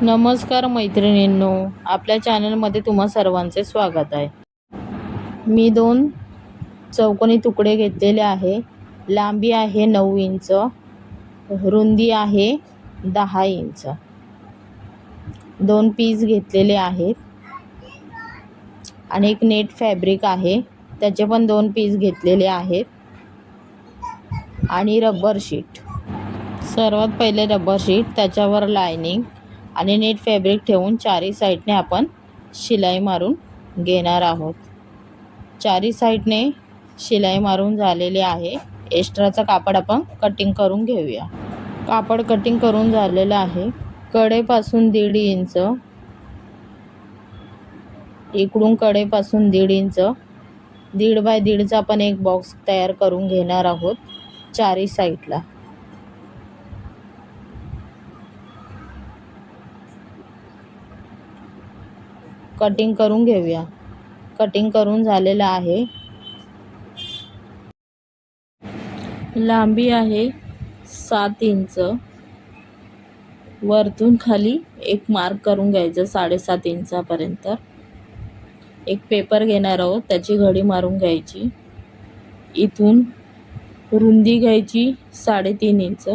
नमस्कार मैत्रिणींनो, आपल्या चॅनलमध्ये तुम्हा सर्वांचे स्वागत आहे. मी 2 चौकोनी तुकडे घेतलेले आहे. लांबी आहे 9 इंच, रुंदी आहे 10 इंच. 2 पीस घेतलेले आहेत आणि एक नेट फॅब्रिक आहे, त्याचे पण 2 पीस घेतलेले आहेत आणि रबर शीट. सर्वात पहिले रबर शीट, त्याच्यावर लायनिंग आणि नेट फॅब्रिक ठेवून चारी साईडने आपण शिलाई मारून घेणार आहोत. चारी साईडने शिलाई मारून झालेली आहे. एक्स्ट्राचं कापड आपण कटिंग करून घेऊया. कापड कटिंग करून झालेलं आहे. कडेपासून 1.5 इंच, इकडून कडेपासून 1.5 इंच, 1.5 बाय 1.5चा आपण एक बॉक्स तयार करून घेणार आहोत चारी साईडला. कटिंग करून घेऊया. कटिंग करून झालेलं आहे. लांबी आहे 7 इंच. वरतून खाली एक मार्क करून घ्यायचं 7.5 इंचापर्यंत. एक पेपर घेणार आहोत, त्याची घडी मारून घ्यायची. इथून रुंदी घ्यायची 3.5 इंच.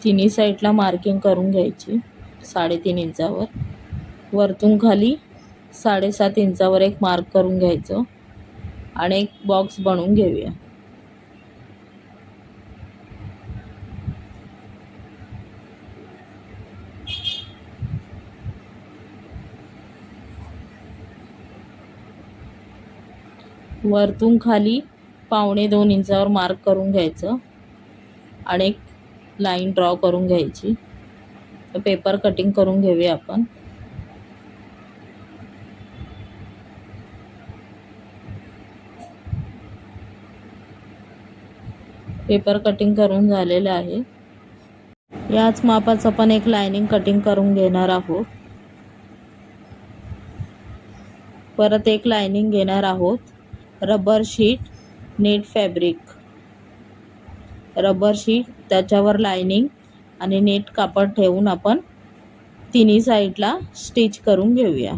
तिन्ही साईडला मार्किंग करून घ्यायची 3.5 इंचावर. वरतून खाली 7.5 इंचावर एक मार्क करून घ्यायचं आणि एक बॉक्स बनवून घेऊया. वरतून खाली 1.25 इंचावर मार्क करून घ्यायचं आणि एक लाईन ड्रॉ करून घ्यायची. पेपर कटिंग करून घेऊया आपण. पेपर कटिंग करून झालेलं आहे. याच मापाचं आपण एक लाइनिंग कटिंग करून घेणार आहोत. परत एक लाइनिंग घेणार आहोत. Rubber sheet, net fabric, rubber sheet, त्याच्यावर लाइनिंग आणि नेट कापड ठेवून आपण तिन्ही साईडला स्टिच करून घेऊया.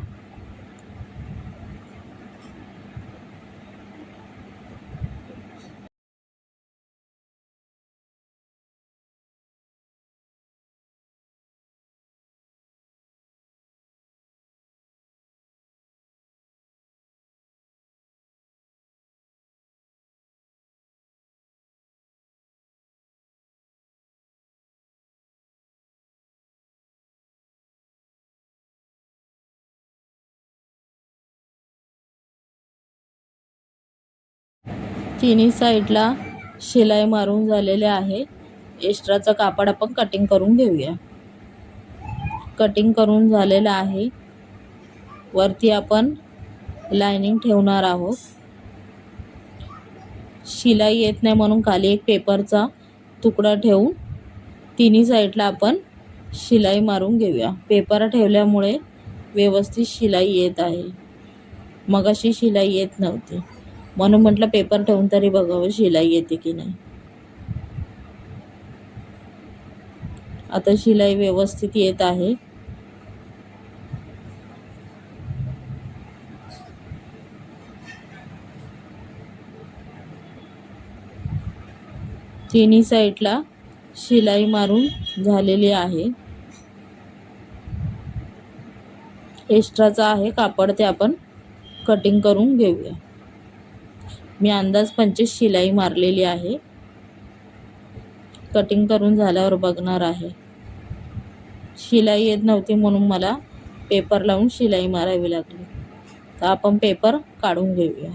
तिन्ही साईडला शिलाई मारून झालेले आहे. एक्स्ट्राचं कापड आपण कटिंग करून घेऊया. कटिंग करून झालेलं आहे. वरती आपण लाइनिंग ठेवणार आहोत. शिलाई येत नाही म्हणून खाली एक पेपरचा तुकडा ठेवून तिन्ही साईडला आपण शिलाई मारून घेऊया. पेपर ठेवल्यामुळे व्यवस्थित शिलाई येत आहे. मगाशी शिलाई येत नव्हती म्हणून म्हटलं पेपर ठेवून तरी बघावं शिलाई येते की नाही. आता शिलाई व्यवस्थित येत आहे. तिन्ही साईडला शिलाई मारून झालेली आहे. एक्स्ट्राचा आहे कापड, ते आपण कटिंग करून घेऊया. मी अंदाज 25 शिलाई मारलेली आहे. कटिंग करून झाल्यावर बघणार आहे. शिलाई येत नव्हती म्हणून मला पेपर लावून शिलाई मारावी लागली. तर आपण पेपर काढून घेऊया.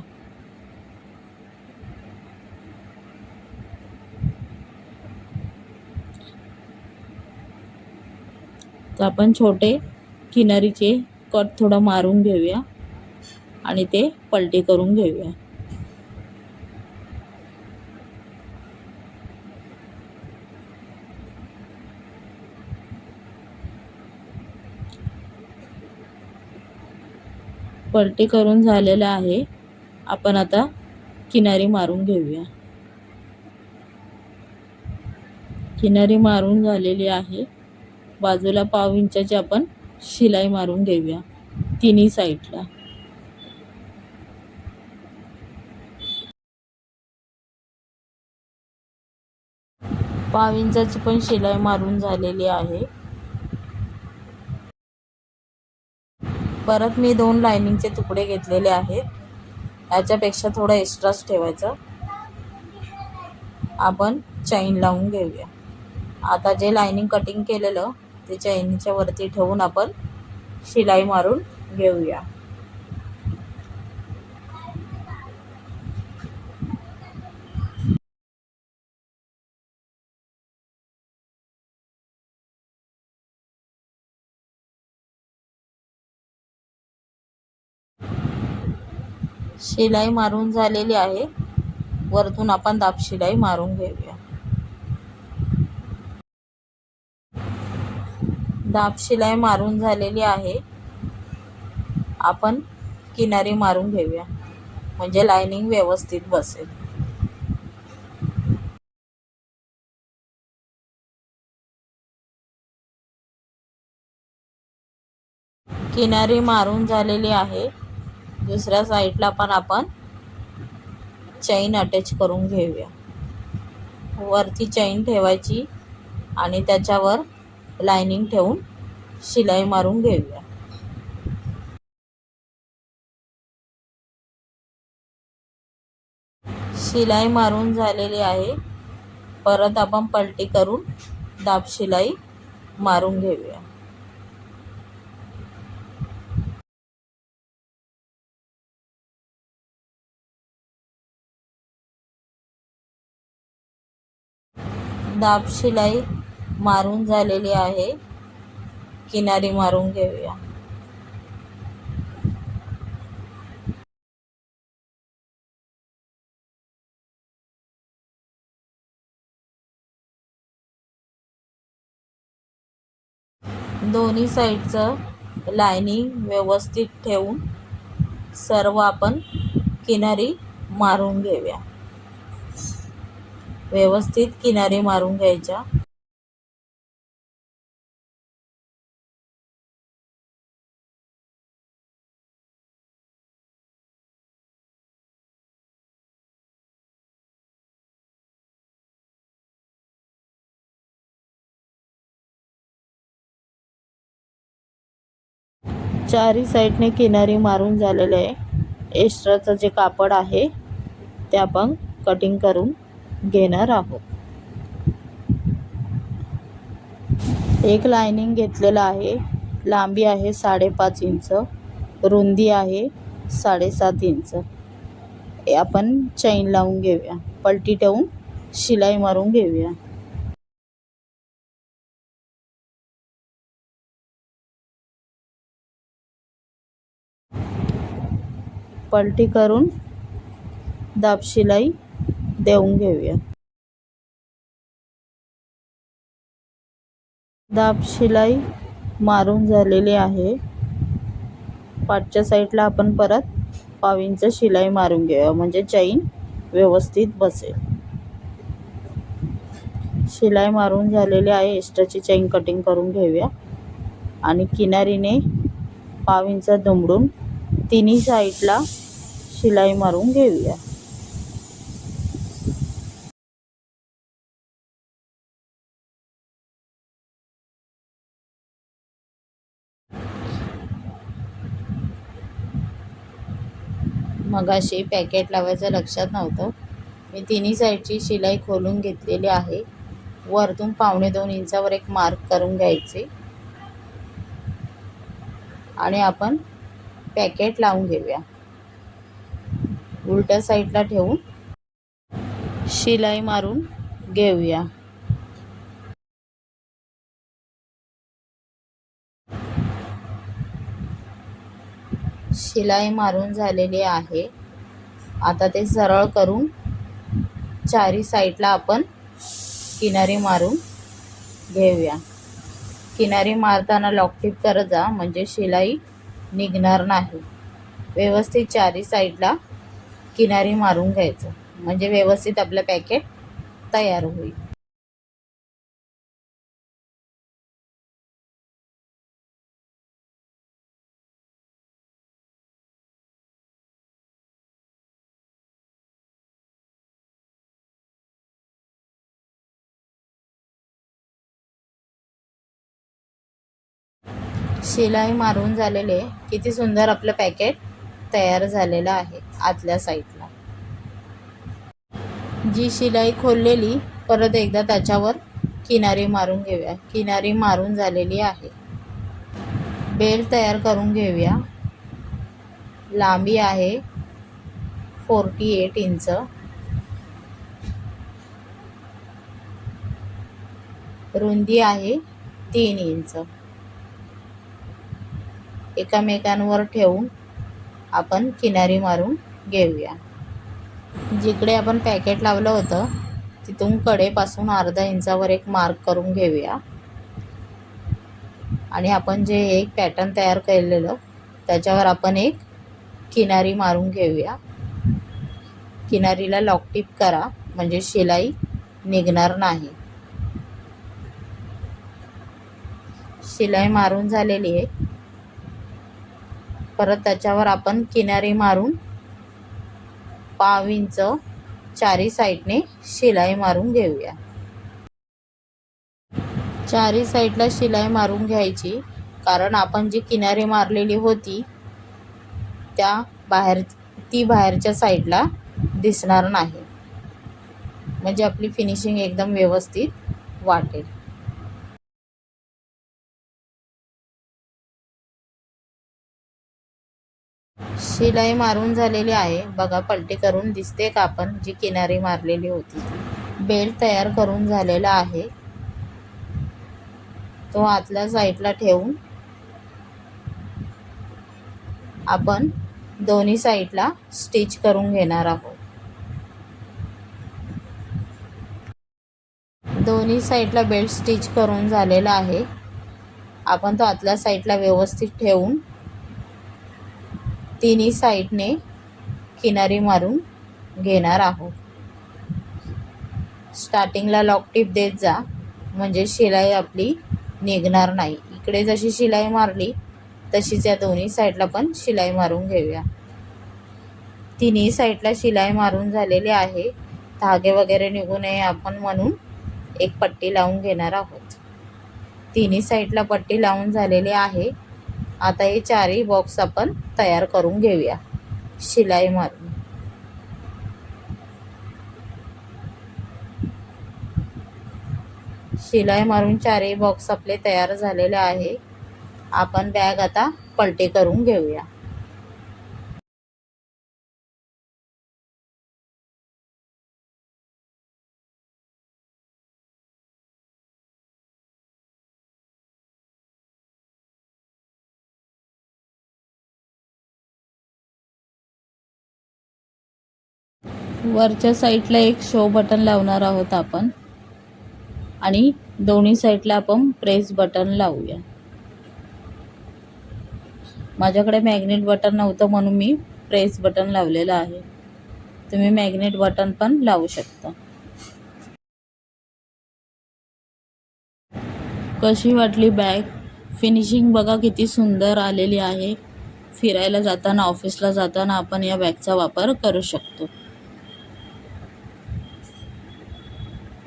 तर आपण छोटे किनारीचे कट थोडं मारून घेऊया आणि ते पलटी करून घेऊया. पलटी करून झालेलं आहे. आपण आता किनारी मारून घेऊया. किनारी मारून झालेली आहे. बाजूला पाव इंचाची आपण शिलाई मारून घेऊया तिन्ही साईडला. पाव इंचाची पण शिलाई मारून झालेली आहे. परत मी 2 लाइनिंगचे तुकडे घेतलेले आहेत. याच्यापेक्षा थोडं एक्स्ट्राच ठेवायचं. आपण चैन लावून घेऊया. आता जे लाइनिंग कटिंग केलेलं ते चैनीच्या वरती ठेवून आपण शिलाई मारून घेऊया. शिलाई मारून झालेली आहे. वरतून आपण दाब शिलाई मारून घेऊया. दाब शिलाई मारून झालेली आहे. आपण किनारी मारून घेऊया म्हणजे लाइनिंग व्यवस्थित बसेल. किनारी मारून झालेली आहे. दुसऱ्या साईडला पण आपण चैन अटॅच करून घेऊया. वरती चैन ठेवायची आणि त्याच्यावर लाइनिंग ठेवून शिलाई मारून घेऊया. शिलाई मारून झालेली आहे. परत आपण पलटी करून दाब शिलाई मारून घेऊया. दाब शिलाई मारून झालेली आहे. किनारी मारून घेऊया. दोन्ही साईडचं लाइनिंग व्यवस्थित ठेवून सर्व आपण किनारी मारून घेऊया. व्यवस्थित किनारी मारून घ्यायच्या. चारी साईडने किनारी मारून झालेले आहे. एक्स्ट्राचं जे कापड आहे ते आपण कटिंग करून घेणार आहोत. एक लाइनिंग घेतलेला आहे. लांबी आहे 5.5 इंच, रुंदी आहे 7.5 इंच. आपण चैन लावून घेऊया. पलटी ठेवून शिलाई मारून घेऊया. पलटी करून दाब शिलाई देऊन घेऊया. दाब शिलाई मारून झालेली आहे. पाठच्या साईडला आपण परत पाव इंच शिलाई मारून घेऊया म्हणजे चैन व्यवस्थित बसेल. शिलाई मारून झालेली आहे. एक्स्ट्राची चैन कटिंग करून घेऊया आणि किनारीने पाव इंच दुमडून तिन्ही साईडला शिलाई मारून घेऊया. मगाशी पॅकेट लावायचं लक्षात नव्हतं. मी तिन्ही साईडची शिलाई खोलून घेतलेली आहे. वरतून 1.25 इंचावर एक मार्क करून घ्यायचे आणि आपण पॅकेट लावून घेऊया. उलट्या साईडला ठेवून शिलाई मारून घेऊया. शिलाई मारून झालेली आहे. आता ते सरळ करून चारी साईडला आपण किनारी मारून घेऊया. किनारी मारताना लॉकटिप करत जा म्हणजे शिलाई निघणार नाही. व्यवस्थित चारी साईडला किनारी मारून घ्यायचं म्हणजे व्यवस्थित आपलं पॅकेट तयार होईल. शिलाई मारून झालेले किती सुंदर आपलं पॅकेट तयार झालेलं आहे. आतल्या साईडला जी शिलाई खोललेली परत एकदा त्याच्यावर किनारी मारून घेऊया. किनारी मारून झालेली आहे. बेल्ट तयार करून घेऊया. लांबी आहे 48 इंच, रुंदी आहे 3 इंच. एकामेकांवर ठेवून आपण किनारी मारून घेऊया. जिकडे आपण पॅकेट लावलं होतं तिथून कडेपासून अर्धा इंचावर एक मार्क करून घेऊया. आणि आपण जे एक पॅटर्न तयार केलेलं त्याच्यावर आपण एक किनारी मारून घेऊया. किनारीला लॉकटिप करा म्हणजे शिलाई निघणार नाही. शिलाई मारून झालेली आहे. परत त्याच्यावर आपण किनारी मारून पाव इंच चारी साईडने शिलाई मारून घेऊया. चारी साईडला शिलाई मारून घ्यायची, कारण आपण जी किनारी मारलेली होती ती बाहेरच्या साईडला दिसणार नाही, म्हणजे आपली फिनिशिंग एकदम व्यवस्थित वाटेल. शिलाई मारून झालेली आहे. बघा पलटी करून दिसते का आपण जी किनारी मारलेली होती ती. बेल्ट तयार करून झालेला आहे. तो आतल्या साईडला ठेवून आपण दोन्ही साईडला स्टिच करून घेणार आहोत. दोन्ही साईडला बेल्ट स्टिच करून झालेला आहे. आपण तो आतल्या साईडला व्यवस्थित ठेवून तिन्ही साईडने किनारी मारून घेणार आहोत. स्टार्टिंगला लॉक टिप देत जा, म्हणजे शिलाई आपली निघणार नाही. इकडे जशी शिलाई मारली तशीच या दोन्ही साईडला पण शिलाई मारून घेऊया. तिन्ही साईडला शिलाई मारून झालेली आहे. धागे वगैरे निघू नये आपण म्हणून एक पट्टी लावून घेणार आहोत. तिन्ही साईडला पट्टी लावून झालेली आहे. आता हे चारही बॉक्स आपण तयार करून घेऊया शिलाई मारून. शिलाई मारून चारही बॉक्स आपले तयार झालेले आहे. आपण बॅग आता पलटी करून घेऊया. वरच्या साईडला एक शो बटन लावणार आहोत आपण, आणि दोन्ही साईडला आपण प्रेस बटन लावूया. माझ्याकडे मॅग्नेट बटन नव्हतं म्हणून मी प्रेस बटन लावलेलं आहे. तुम्ही मॅग्नेट बटन पण लावू शकता. कशी वाटली बॅग? फिनिशिंग बघा किती सुंदर आलेली आहे. फिरायला जाताना, ऑफिसला जाताना आपण या बॅगचा वापर करू शकतो.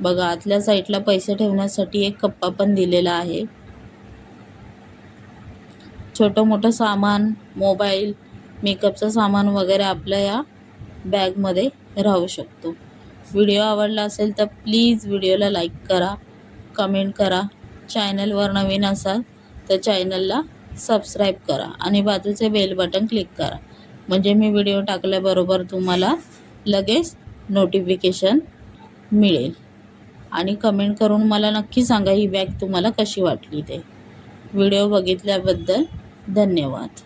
बघा आतल्या साईडला पैसे ठेवण्यासाठी एक कप्पा पण दिलेला आहे. छोटं मोठं सामान, मोबाईल, मेकअपचं सामान वगैरे आपल्या या बॅगमध्ये राहू शकतो. व्हिडिओ आवडला असेल तर प्लीज व्हिडिओला लाईक करा, कमेंट करा. चॅनलवर नवीन असाल तर चॅनलला सबस्क्राईब करा आणि बाजूचे बेल बटन क्लिक करा, म्हणजे मी व्हिडिओ टाकल्याबरोबर तुम्हाला लगेच नोटिफिकेशन मिळेल. आणि कमेंट करून मला नक्की सांगा ही बॅग तुम्हाला कशी वाटली ते. व्हिडिओ बघितल्याबद्दल धन्यवाद.